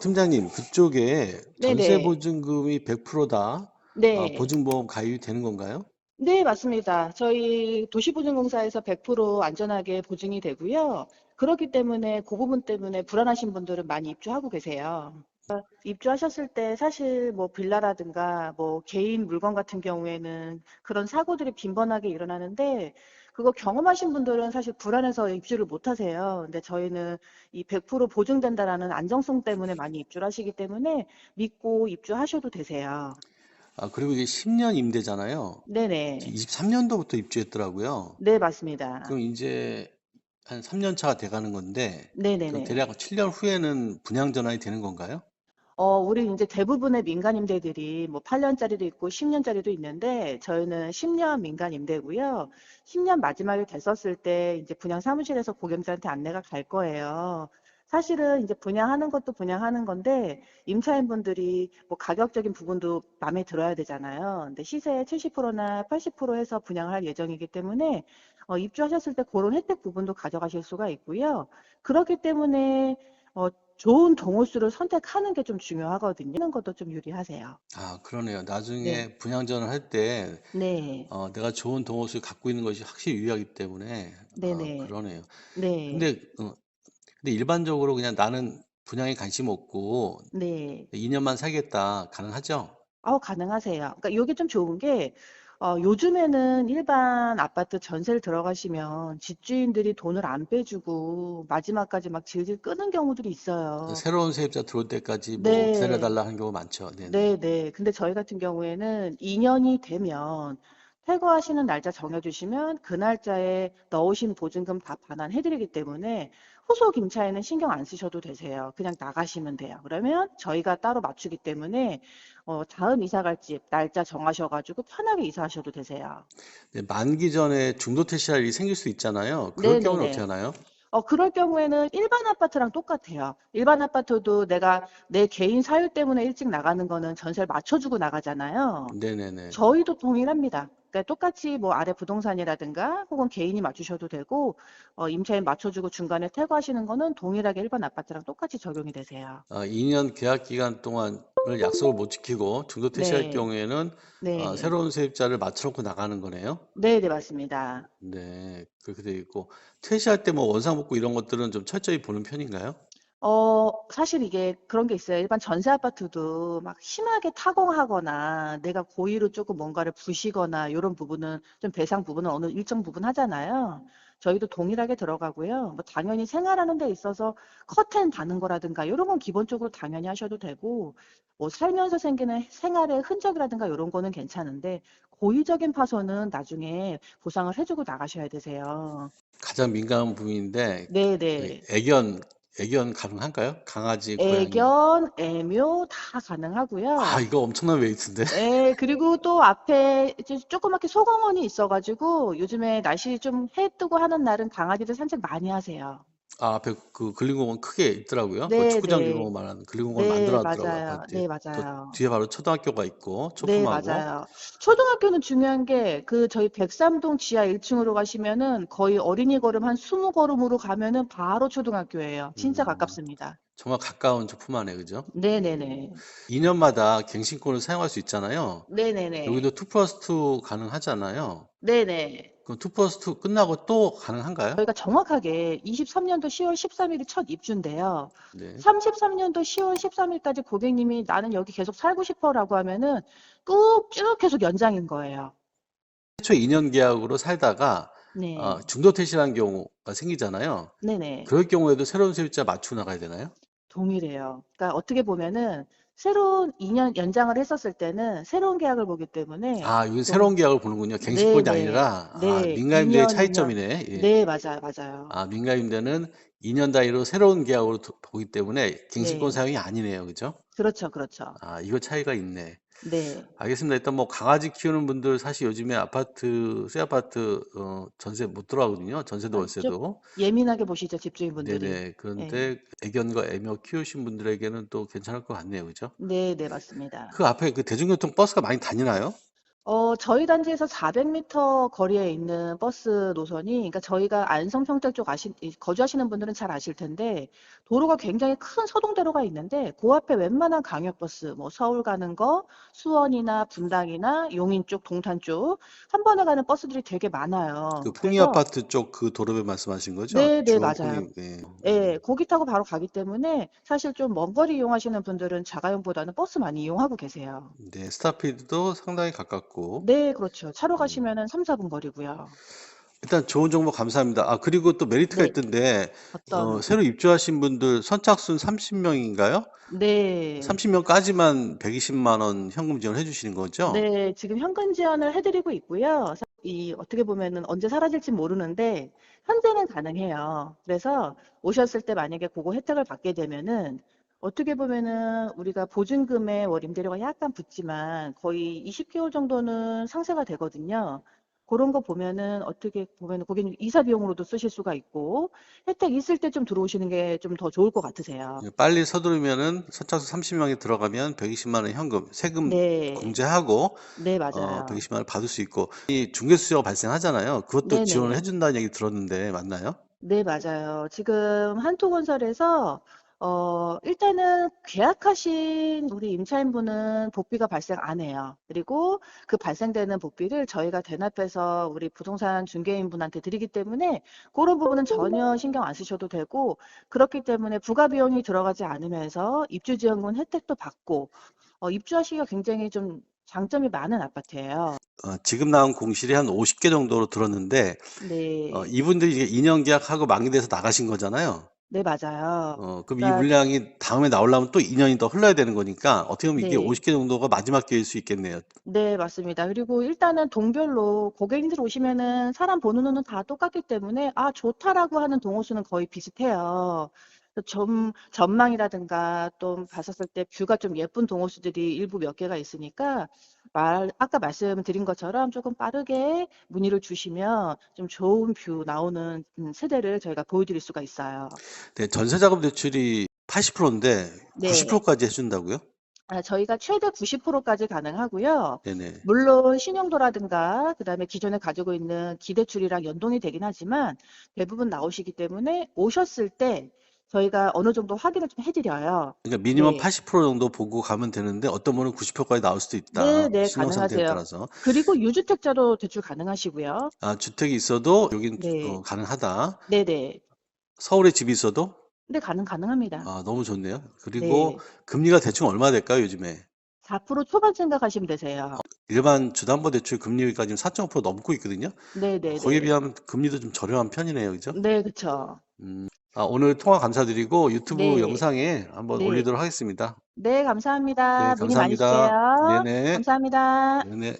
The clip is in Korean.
팀장님, 그쪽에 전세 네네. 보증금이 100%다 네. 보증보험 가입이 되는 건가요? 네, 맞습니다. 저희 도시보증공사에서 100% 안전하게 보증이 되고요. 그렇기 때문에 그 부분 때문에 불안하신 분들은 많이 입주하고 계세요. 입주하셨을 때 사실 뭐 빌라라든가 뭐 개인 물건 같은 경우에는 그런 사고들이 빈번하게 일어나는데 그거 경험하신 분들은 사실 불안해서 입주를 못 하세요. 근데 저희는 이 100% 보증된다라는 안정성 때문에 많이 입주를 하시기 때문에 믿고 입주하셔도 되세요. 그리고 이게 10년 임대잖아요. 네네. 23년도부터 입주했더라고요. 네, 맞습니다. 그럼 이제 한 3년 차가 돼가는 건데, 그 네네네. 대략 7년 후에는 분양 전환이 되는 건가요? 우리 이제 대부분의 민간 임대들이 뭐 8년짜리도 있고 10년짜리도 있는데 저희는 10년 민간 임대고요. 10년 마지막에 됐었을 때 이제 분양 사무실에서 고객들한테 안내가 갈 거예요. 사실은 이제 분양하는 것도 분양하는 건데 임차인분들이 뭐 가격적인 부분도 마음에 들어야 되잖아요. 근데 시세의 70%나 80% 해서 분양을 할 예정이기 때문에 입주하셨을 때 그런 혜택 부분도 가져가실 수가 있고요. 그렇기 때문에 어, 좋은 동호수를 선택하는 게 좀 중요하거든요. 하는 것도 좀 유리하세요. 그러네요. 네. 나중에 분양 전환을 할 때, 네. 내가 좋은 동호수를 갖고 있는 것이 확실히 유리하기 때문에, 네네. 그러네요. 네. 근데, 근데 일반적으로 그냥 나는 분양에 관심 없고 네. 2년만 살겠다 가능하죠? 가능하세요. 그러니까 요게 좀 좋은 게, 요즘에는 일반 아파트 전세를 들어가시면 집주인들이 돈을 안 빼주고 마지막까지 막 질질 끄는 경우들이 있어요. 새로운 세입자 들어올 때까지 뭐 네. 기다려달라 하는 경우 많죠. 네네. 네네. 근데 저희 같은 경우에는 2년이 되면 퇴거하시는 날짜 정해주시면 그 날짜에 넣으신 보증금 다 반환해드리기 때문에 후속 임차에는 신경 안 쓰셔도 되세요. 그냥 나가시면 돼요. 그러면 저희가 따로 맞추기 때문에 다음 이사 갈 집 날짜 정하셔가지고 편하게 이사하셔도 되세요. 네, 만기 전에 중도 퇴실할 일이 생길 수 있잖아요. 그럴 경우는 어떻게 네네네. 하나요? 그럴 경우에는 일반 아파트랑 똑같아요. 일반 아파트도 내가 내 개인 사유 때문에 일찍 나가는 거는 전세를 맞춰주고 나가잖아요. 네네네. 저희도 동일합니다. 그러니까 똑같이 뭐 아래 부동산이라든가 혹은 개인이 맞추셔도 되고, 임차인 맞춰주고 중간에 퇴거하시는 거는 동일하게 일반 아파트랑 똑같이 적용이 되세요. 2년 계약 기간 동안을 약속을 못 지키고 중도 퇴실할 네, 경우에는 네, 새로운 세입자를 맞춰놓고 나가는 거네요. 네, 네, 맞습니다. 네, 그렇게 돼 있고 퇴실할 때 뭐 원상복구 이런 것들은 좀 철저히 보는 편인가요? 사실 이게 그런 게 있어요. 일반 전세 아파트도 막 심하게 타공하거나 내가 고의로 조금 뭔가를 부시거나 이런 부분은 좀 배상 부분은 어느 일정 부분 하잖아요. 저희도 동일하게 들어가고요. 뭐 당연히 생활하는 데 있어서 커튼 다는 거라든가 이런 건 기본적으로 당연히 하셔도 되고 뭐 살면서 생기는 생활의 흔적이라든가 이런 거는 괜찮은데 고의적인 파손은 나중에 보상을 해주고 나가셔야 되세요. 가장 민감한 부분인데 그 네네. 애견 가능한가요? 강아지, 고양이. 애견, 애묘 다 가능하고요. 이거 엄청난 웨이트인데. 예, 그리고 또 앞에 이제 조그맣게 소공원이 있어가지고 요즘에 날씨 좀 해 뜨고 하는 날은 강아지들 산책 많이 하세요. 앞에 그 근린공원 크게 있더라고요. 그 네, 축구장 네. 규모 말하는 근린공원 네, 만들어놨더라고요, 맞아요. 아파트에. 네, 또 맞아요. 뒤에 바로 초등학교가 있고, 네, 초품하고. 맞아요. 초등학교는 중요한 게 그 저희 백삼동 지하 1층으로 가시면은 거의 어린이 걸음 한 20걸음으로 가면은 바로 초등학교예요. 진짜 음, 가깝습니다. 정말 가까운 초품하네, 그죠? 네네네. 2년마다 갱신권을 사용할 수 있잖아요. 여기도 네네네. 2 플러스 2 가능하잖아요. 네네. 그럼 2 플러스 2 끝나고 또 가능한가요? 저희가 정확하게 23년도 10월 13일이 첫 입주인데요. 네. 33년도 10월 13일까지 고객님이 나는 여기 계속 살고 싶어라고 하면은 꾹 쭉 계속 연장인 거예요. 최초 2년 계약으로 살다가 네. 중도 퇴실한 경우가 생기잖아요. 네네. 그럴 경우에도 새로운 세입자 맞추고 나가야 되나요? 동일해요. 그러니까 어떻게 보면은 새로운 2년 연장을 했었을 때는 새로운 계약을 보기 때문에 이건 동, 새로운 계약을 보는군요. 갱신권이 네네. 아니라, 네. 민간임대의 2년, 2년. 차이점이네. 예. 네, 맞아요. 맞아요. 민간임대는 2년 단위로 새로운 계약으로 보기 때문에 갱신권 네. 사용이 아니네요. 그죠? 그렇죠. 그렇죠. 이거 차이가 있네. 네. 알겠습니다. 일단 뭐 강아지 키우는 분들 사실 요즘에 새 아파트 전세 못 들어가거든요. 전세도 좀 월세도. 예민하게 보시죠, 집주인분들이. 네네. 예. 그런데 애견과 애묘 키우신 분들에게는 또 괜찮을 것 같네요. 그죠? 네, 네, 맞습니다. 그 앞에 그 대중교통 버스가 많이 다니나요? 저희 단지에서 400m 거리에 있는 버스 노선이, 그러니까 저희가 안성 평택 쪽 거주하시는 분들은 잘 아실 텐데, 도로가 굉장히 큰 서동대로가 있는데, 그 앞에 웬만한 광역버스, 뭐 서울 가는 거, 수원이나 분당이나 용인 쪽, 동탄 쪽, 한 번에 가는 버스들이 되게 그 많아요. 풍이 그래서, 아파트 쪽 그 도로변 말씀하신 거죠? 네, 네, 중앙 맞아요. 풍이. 네. 예, 거기 타고 바로 가기 때문에 사실 좀 먼 거리 이용하시는 분들은 자가용보다는 버스 많이 이용하고 계세요. 네, 스타필드도 상당히 가깝고. 네, 그렇죠. 차로 음. 가시면은 3, 4분 거리고요. 일단 좋은 정보 감사합니다. 아, 그리고 또 메리트가 네, 있던데, 어떤, 새로 입주하신 분들 선착순 30명인가요? 네, 30명까지만 120만 원 현금 지원해 주시는 거죠? 네, 지금 현금 지원을 해드리고 있고요. 어떻게 보면은 언제 사라질지 모르는데, 현재는 가능해요. 그래서 오셨을 때 만약에 그거 혜택을 받게 되면은, 어떻게 보면은 우리가 보증금에 월 임대료가 약간 붙지만 거의 20개월 정도는 상세가 되거든요. 그런 거 보면은 어떻게 보면은 고객님 이사 비용으로도 쓰실 수가 있고, 혜택 있을 때 좀 들어오시는 게 좀 더 좋을 것 같으세요. 예, 빨리 서두르면은 선착순 30명이 들어가면 120만 원 현금, 세금 네, 공제하고, 네, 맞아요. 120만 원 받을 수 있고, 이 중개수수료가 발생하잖아요. 그것도 지원을 네네. 해준다는 얘기 들었는데, 맞나요? 네, 맞아요. 지금 한토건설에서 일단은 계약하신 우리 임차인분은 복비가 발생 안 해요. 그리고 그 발생되는 복비를 저희가 대납해서 우리 부동산 중개인분한테 드리기 때문에 그런 부분은 전혀 신경 안 쓰셔도 되고, 그렇기 때문에 부가 비용이 들어가지 않으면서 입주지원금 혜택도 받고 입주하시기가 굉장히 좀 장점이 많은 아파트예요. 지금 나온 공실이 한 50개 정도로 들었는데, 네, 이분들이 이제 2년 계약하고 만기돼서 나가신 거잖아요. 네, 맞아요. 그럼 이 그러니까 물량이 다음에 나오려면 또 2년이 더 흘러야 되는 거니까 어떻게 보면 이게 네. 50개 정도가 마지막 기회일 수 있겠네요. 네, 맞습니다. 그리고 일단은 동별로 고객님들 오시면은 사람 보는 눈은 다 똑같기 때문에 아, 좋다라고 하는 동호수는 거의 비슷해요. 그래서 전망이라든가 또 봤었을 때 뷰가 좀 예쁜 동호수들이 일부 몇 개가 있으니까 아까 말씀드린 것처럼 조금 빠르게 문의를 주시면 좀 좋은 뷰 나오는 세대를 저희가 보여드릴 수가 있어요. 네, 전세자금 대출이 80%인데 네. 90%까지 해준다고요? 저희가 최대 90%까지 가능하고요. 네네. 물론 신용도라든가 그다음에 기존에 가지고 있는 기대출이랑 연동이 되긴 하지만 대부분 나오시기 때문에 오셨을 때 저희가 어느 정도 확인을 좀 해드려요. 그러니까 미니멈 네. 80% 정도 보고 가면 되는데 어떤 분은 90%까지 나올 수도 네, 있다. 네, 신용 상태에 가능하세요. 따라서. 그리고 유주택자도 대출 가능하시고요. 아, 주택이 있어도 여긴 네. 가능하다. 네네. 서울에 집이 있어도 네, 가능합니다. 아, 너무 좋네요. 그리고 네. 금리가 대충 얼마 될까요, 요즘에? 4% 초반 생각하시면 되세요. 일반 주담보 대출 금리가 지금 4.5% 넘고 있거든요. 거기에 네네네. 비하면 금리도 좀 저렴한 편이네요. 그죠? 네, 그쵸. 오늘 통화 감사드리고 유튜브 네. 영상에 한번 네. 올리도록 하겠습니다. 네, 네, 감사합니다. 문의 많이 주세요. 감사합니다. 네네. 감사합니다. 네네.